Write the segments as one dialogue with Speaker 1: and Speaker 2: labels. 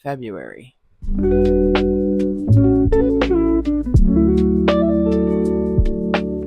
Speaker 1: February.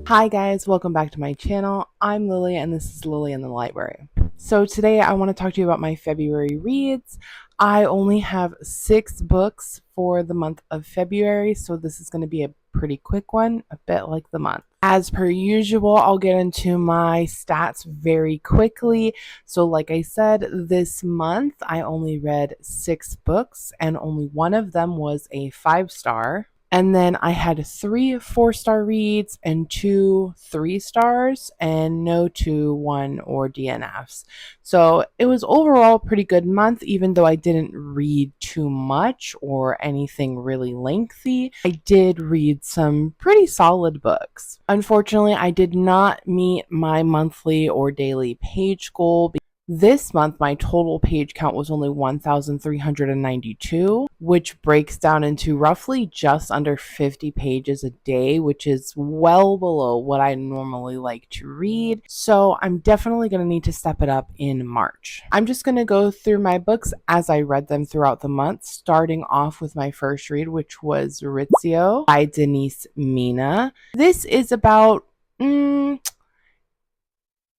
Speaker 1: Hi guys, welcome back to my channel. I'm Lily and this is Lily in the Library. So today I want to talk to you about my February reads. I only have 6 books for the month of February, so this is going to be a pretty quick one, a bit like the month. As per usual, I'll get into my stats very quickly. So like I said, this month I only read 6 books and only one of them was a 5-star. And then I had 3 4-star reads and 2 3-stars and no 2, 1, or DNFs. So it was overall a pretty good month, even though I didn't read too much or anything really lengthy. I did read some pretty solid books. Unfortunately, I did not meet my monthly or daily page goal. This month, my total page count was only 1,392, which breaks down into roughly just under 50 pages a day, which is well below what I normally like to read. So I'm definitely going to need to step it up in March. I'm just going to go through my books as I read them throughout the month, starting off with my first read, which was Rizzio by Denise Mina. This is about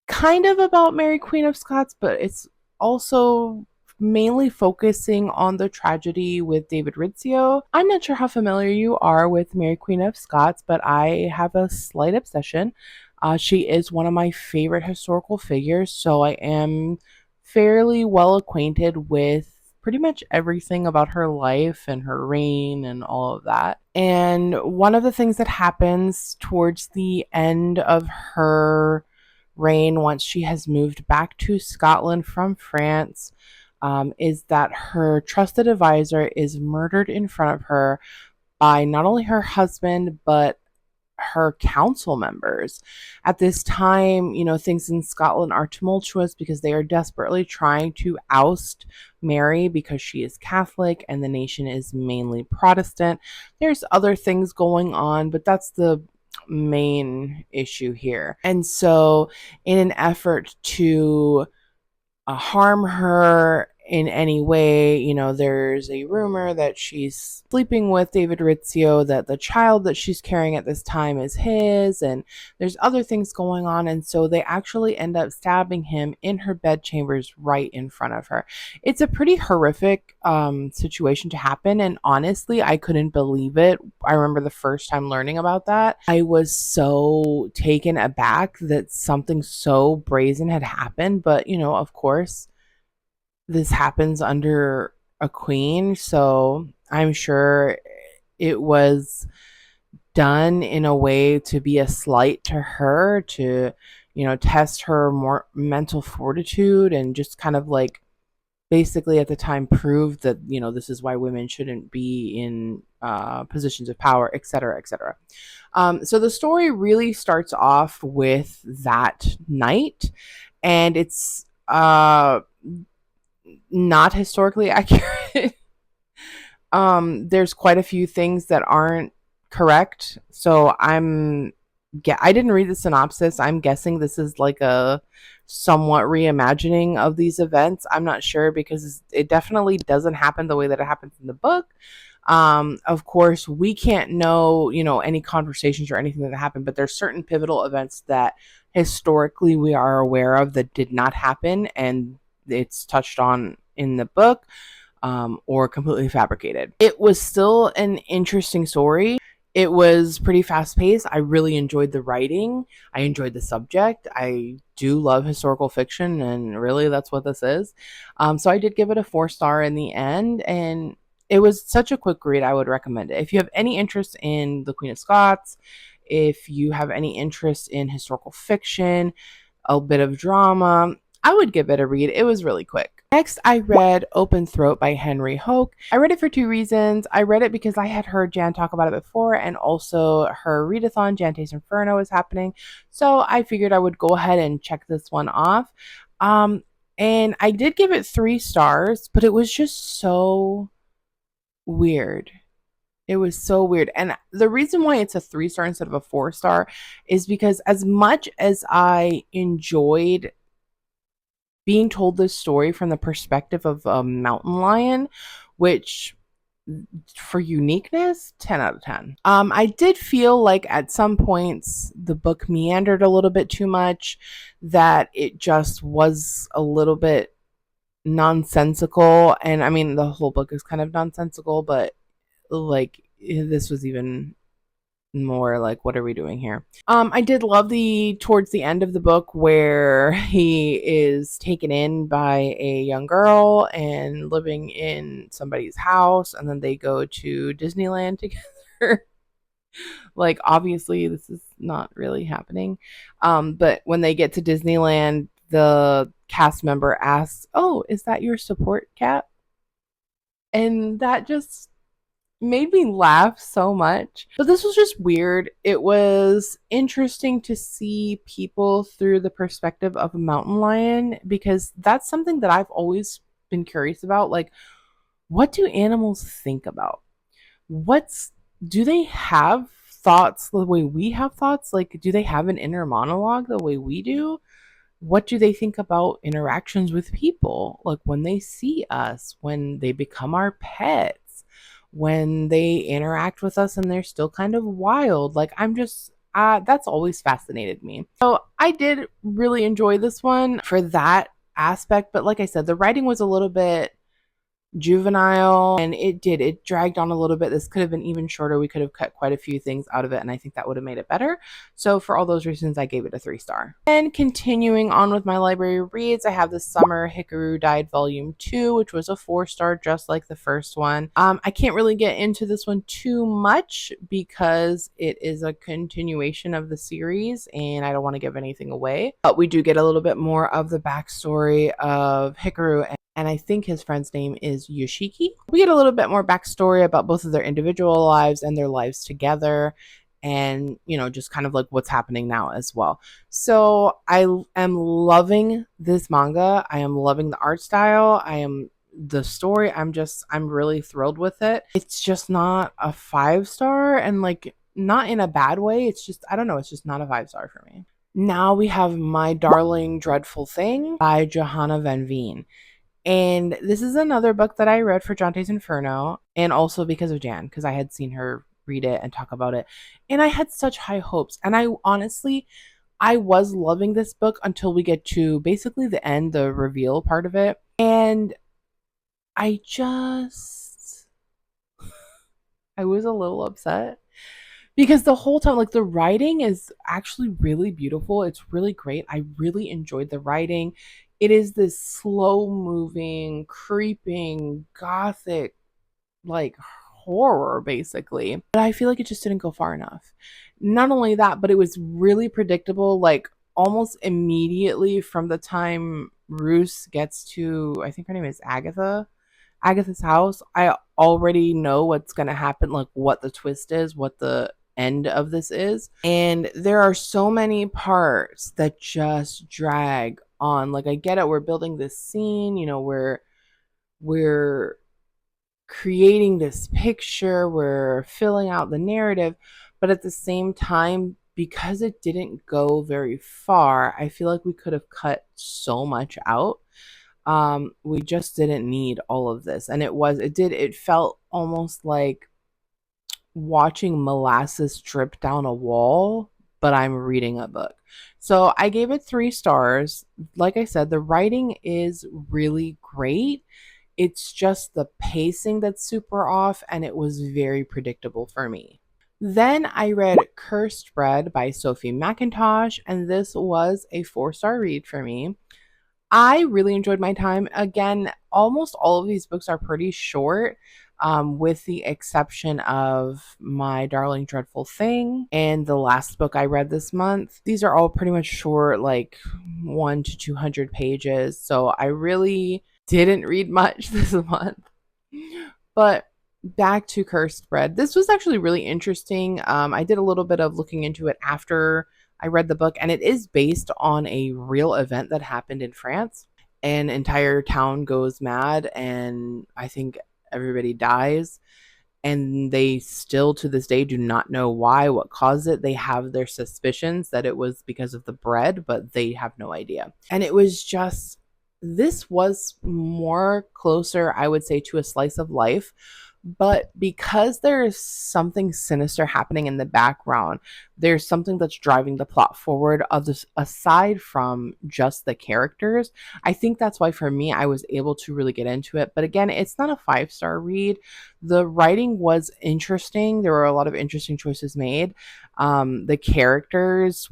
Speaker 1: kind of about Mary Queen of Scots, but it's also mainly focusing on the tragedy with David Rizzio. I'm not sure how familiar you are with Mary Queen of Scots, but I have a slight obsession. She is one of my favorite historical figures, so I am fairly well acquainted with pretty much everything about her life and her reign and all of that. And one of the things that happens towards the end of her reign, once she has moved back to Scotland from France, is that her trusted advisor is murdered in front of her by not only her husband, but her council members. At this time, things in Scotland are tumultuous because they are desperately trying to oust Mary because she is Catholic and the nation is mainly Protestant. There's other things going on, but that's the main issue here. And so, in an effort to harm her in any way. There's a rumor that she's sleeping with David Rizzio, that the child that she's carrying at this time is his, and there's other things going on. And so they actually end up stabbing him in her bedchambers right in front of her. It's a pretty horrific situation to happen. And honestly, I couldn't believe it. I remember the first time learning about that. I was so taken aback that something so brazen had happened. But, of course, this happens under a queen, so I'm sure it was done in a way to be a slight to her, to test her more mental fortitude, and just kind of like basically at the time proved that this is why women shouldn't be in positions of power, etc., etc. So the story really starts off with that night, and it's not historically accurate. There's quite a few things that aren't correct. So I didn't read the synopsis. I'm guessing this is like a somewhat reimagining of these events. I'm not sure because it definitely doesn't happen the way that it happens in the book. Of course, we can't know, any conversations or anything that happened, but there's certain pivotal events that historically we are aware of that did not happen, and it's touched on in the book, or completely fabricated. It was still an interesting story. It was pretty fast paced. I really enjoyed the writing. I enjoyed the subject. I do love historical fiction, and really that's what this is. So I did give it a 4-star in the end, and it was such a quick read. I would recommend it. If you have any interest in the Queen of Scots, if you have any interest in historical fiction, a bit of drama, I would give it a read. It was really quick. Next, I read Open Throat by Henry Hoke. I read it for 2 reasons. I read it because I had heard Jan talk about it before, and also her readathon, Jante's Inferno, is happening. So I figured I would go ahead and check this one off. And I did give it 3 stars, but it was just so weird. It was so weird. And the reason why it's a 3-star instead of a 4-star is because as much as I enjoyed being told this story from the perspective of a mountain lion, which for uniqueness, 10 out of 10. I did feel like at some points the book meandered a little bit too much, that it just was a little bit nonsensical. And I mean, the whole book is kind of nonsensical, but like this was even more like, what are we doing here? I did love the towards the end of the book where he is taken in by a young girl and living in somebody's house, and then they go to Disneyland together. Like, obviously this is not really happening. But when they get to Disneyland, the cast member asks, "Oh, is that your support cat?" And that just made me laugh so much. But this was just weird. It was interesting to see people through the perspective of a mountain lion, because that's something that I've always been curious about. Like, what do animals think about? What's Do they have thoughts the way we have thoughts? Like, do they have an inner monologue the way we do? What do they think about interactions with people? Like when they see us, when they become our pets, when they interact with us and they're still kind of wild. Like, I'm just, that's always fascinated me. So I did really enjoy this one for that aspect. But like I said, the writing was a little bit juvenile, and it dragged on a little bit. This could have been even shorter. We could have cut quite a few things out of it, and I think that would have made it better. So for all those reasons, I gave it a 3-star. And continuing on with my library reads, I have This Summer Hikaru Died Volume 2, which was a 4-star, just like the first one. I can't really get into this one too much because it is a continuation of the series and I don't want to give anything away, but we do get a little bit more of the backstory of Hikaru, and I think his friend's name is Yoshiki. We get a little bit more backstory about both of their individual lives and their lives together, and, you know, just kind of like what's happening now as well. So I am loving this manga. I am loving the art style. The story. I'm really thrilled with it. It's just not a 5-star, and like, not in a bad way. It's just, I don't know, it's just not a 5-star for me. Now we have My Darling Dreadful Thing by Johanna Van Veen. And this is another book that I read for Dante's Inferno, and also because of Jan, because I had seen her read it and talk about it. And I had such high hopes. And I honestly, I was loving this book until we get to basically the end, the reveal part of it. And I just, I was a little upset because the whole time, like, the writing is actually really beautiful. It's really great. I really enjoyed the writing. It is this slow moving, creeping, gothic, like, horror basically. But I feel like it just didn't go far enough. Not only that, but it was really predictable, like almost immediately from the time Ruth gets to, I think her name is Agatha's house. I already know what's going to happen, like what the twist is, what the end of this is. And there are so many parts that just drag on. Like, I get it, we're building this scene, you know, we're creating this picture, we're filling out the narrative, but at the same time, because it didn't go very far, I feel like we could have cut so much out. We just didn't need all of this. And it felt almost like watching molasses drip down a wall, but I'm reading a book. So I gave it 3 stars. Like I said, the writing is really great. It's just the pacing that's super off, and it was very predictable for me. Then I read Cursed Bread by Sophie McIntosh, and this was a 4-star read for me. I really enjoyed my time. Again, almost all of these books are pretty short, with the exception of My Darling Dreadful Thing and the last book I read this month. These are all pretty much short, like 1 to 200 pages. So I really didn't read much this month. But back to Cursed Bread. This was actually really interesting. I did a little bit of looking into it after I read the book, and it is based on a real event that happened in France. An entire town goes mad, and I think everybody dies. And they still to this day do not know why, what caused it. They have their suspicions that it was because of the bread, but they have no idea. And it was just this was more closer, I would say, to a slice of life. But because there's something sinister happening in the background, there's something that's driving the plot forward of this aside from just the characters. I think that's why for me I was able to really get into it. But again, it's not a 5-star read. The writing was interesting. There were a lot of interesting choices made. The characters,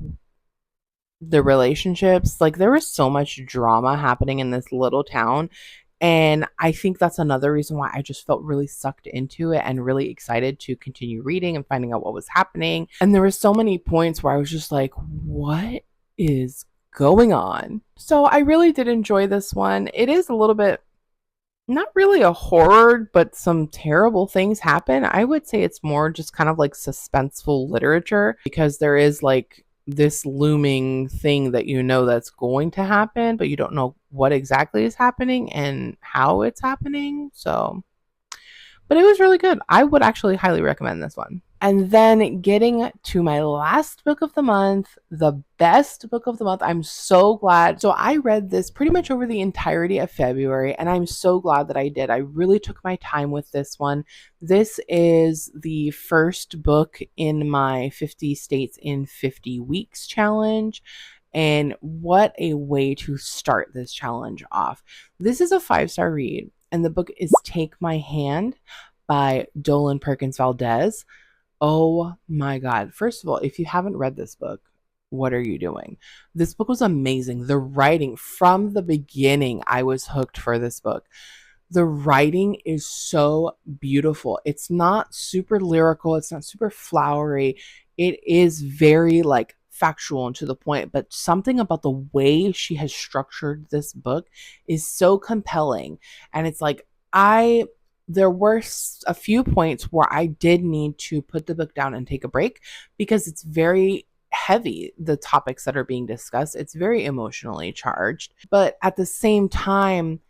Speaker 1: the relationships, like there was so much drama happening in this little town, and I think that's another reason why I just felt really sucked into it and really excited to continue reading and finding out what was happening. And there were so many points where I was just like, what is going on? So I really did enjoy this one. It is a little bit, not really a horror, but some terrible things happen. I would say it's more just kind of like suspenseful literature because there is like this looming thing that you know that's going to happen, but you don't know what exactly is happening and how it's happening. So, but it was really good. I would actually highly recommend this one. And then getting to my last book of the month, the best book of the month. I'm so glad. So I read this pretty much over the entirety of February, and I'm so glad that I did. I really took my time with this one. This is the first book in my 50 States in 50 Weeks challenge. And what a way to start this challenge off. This is a 5-star read, and the book is Take My Hand by Dolan Perkins Valdez. Oh my God. First of all, if you haven't read this book, what are you doing? This book was amazing. The writing from the beginning, I was hooked for this book. The writing is so beautiful. It's not super lyrical, it's not super flowery. It is very like factual and to the point, but something about the way she has structured this book is so compelling. And it's like, I there were a few points where I did need to put the book down and take a break because it's very heavy, the topics that are being discussed. It's very emotionally charged. But at the same time,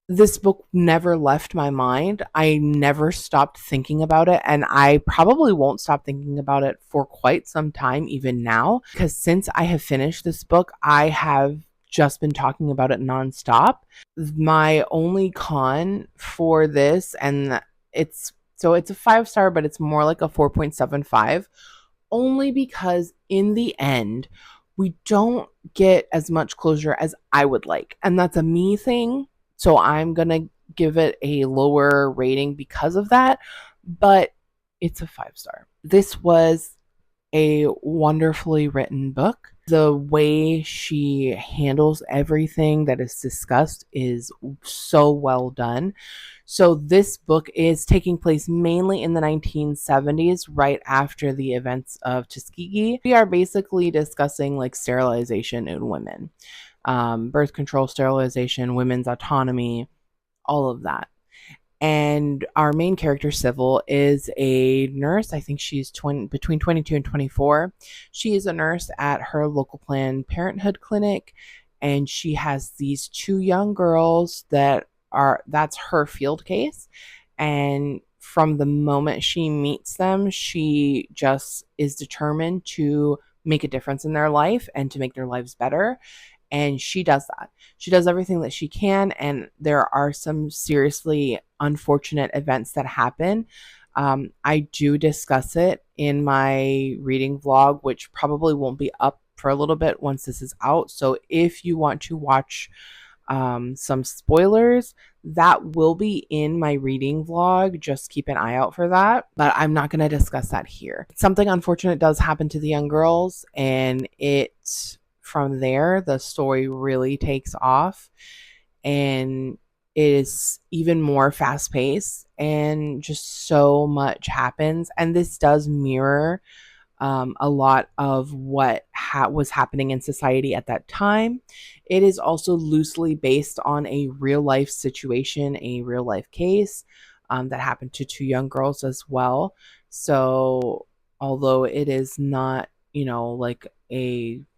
Speaker 1: this book never left my mind. I never stopped thinking about it, and I probably won't stop thinking about it for quite some time, even now, because since I have finished this book, I have just been talking about it nonstop. My only con for this, and it's a 5-star, but it's more like a 4.75, only because in the end, we don't get as much closure as I would like. And that's a me thing. So I'm going to give it a lower rating because of that. But it's a 5-star. This was a wonderfully written book. The way she handles everything that is discussed is so well done. So, this book is taking place mainly in the 1970s, right after the events of Tuskegee. We are basically discussing like sterilization in women, birth control, sterilization, women's autonomy, all of that. And our main character, Civil, is a nurse. I think she's between 22 and 24. She is a nurse at her local Planned Parenthood clinic, and she has these two young girls that's her field case. And from the moment she meets them, she just is determined to make a difference in their life and to make their lives better. And she does that. She does everything that she can, and there are some seriously unfortunate events that happen. I do discuss it in my reading vlog, which probably won't be up for a little bit once this is out. So if you want to watch some spoilers, that will be in my reading vlog. Just keep an eye out for that. But I'm not going to discuss that here. Something unfortunate does happen to the young girls, and from there, the story really takes off, and it is even more fast paced, and just so much happens. And this does mirror a lot of what was happening in society at that time. It is also loosely based on a real life situation, a real life case that happened to two young girls as well. So, although it is not,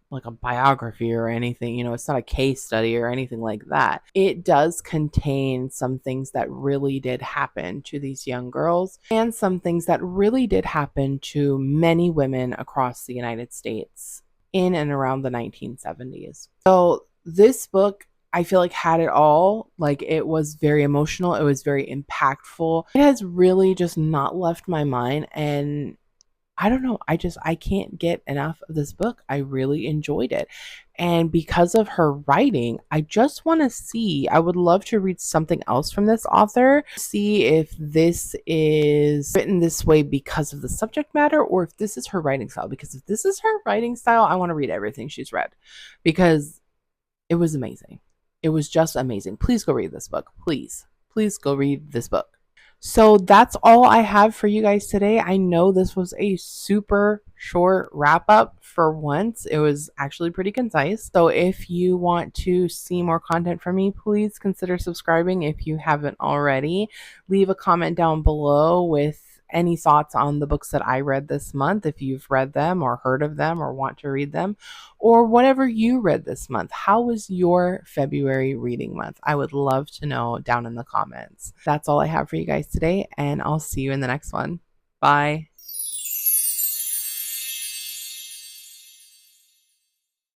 Speaker 1: like a biography or anything, it's not a case study or anything like that. It does contain some things that really did happen to these young girls and some things that really did happen to many women across the United States in and around the 1970s. So this book I feel like had it all. Like it was very emotional, it was very impactful. It has really just not left my mind, and I don't know, I can't get enough of this book. I really enjoyed it. And because of her writing, I just want to see, I would love to read something else from this author, see if this is written this way because of the subject matter or if this is her writing style. Because if this is her writing style, I want to read everything she's read because it was amazing. It was just amazing. Please go read this book. Please go read this book. So that's all I have for you guys today. I know this was a super short wrap up for once. It was actually pretty concise. So if you want to see more content from me, please consider subscribing if you haven't already. Leave a comment down below with any thoughts on the books that I read this month, if you've read them or heard of them or want to read them, or whatever you read this month. How was your February reading month? I would love to know down in the comments. That's all I have for you guys today, and I'll see you in the next one. Bye.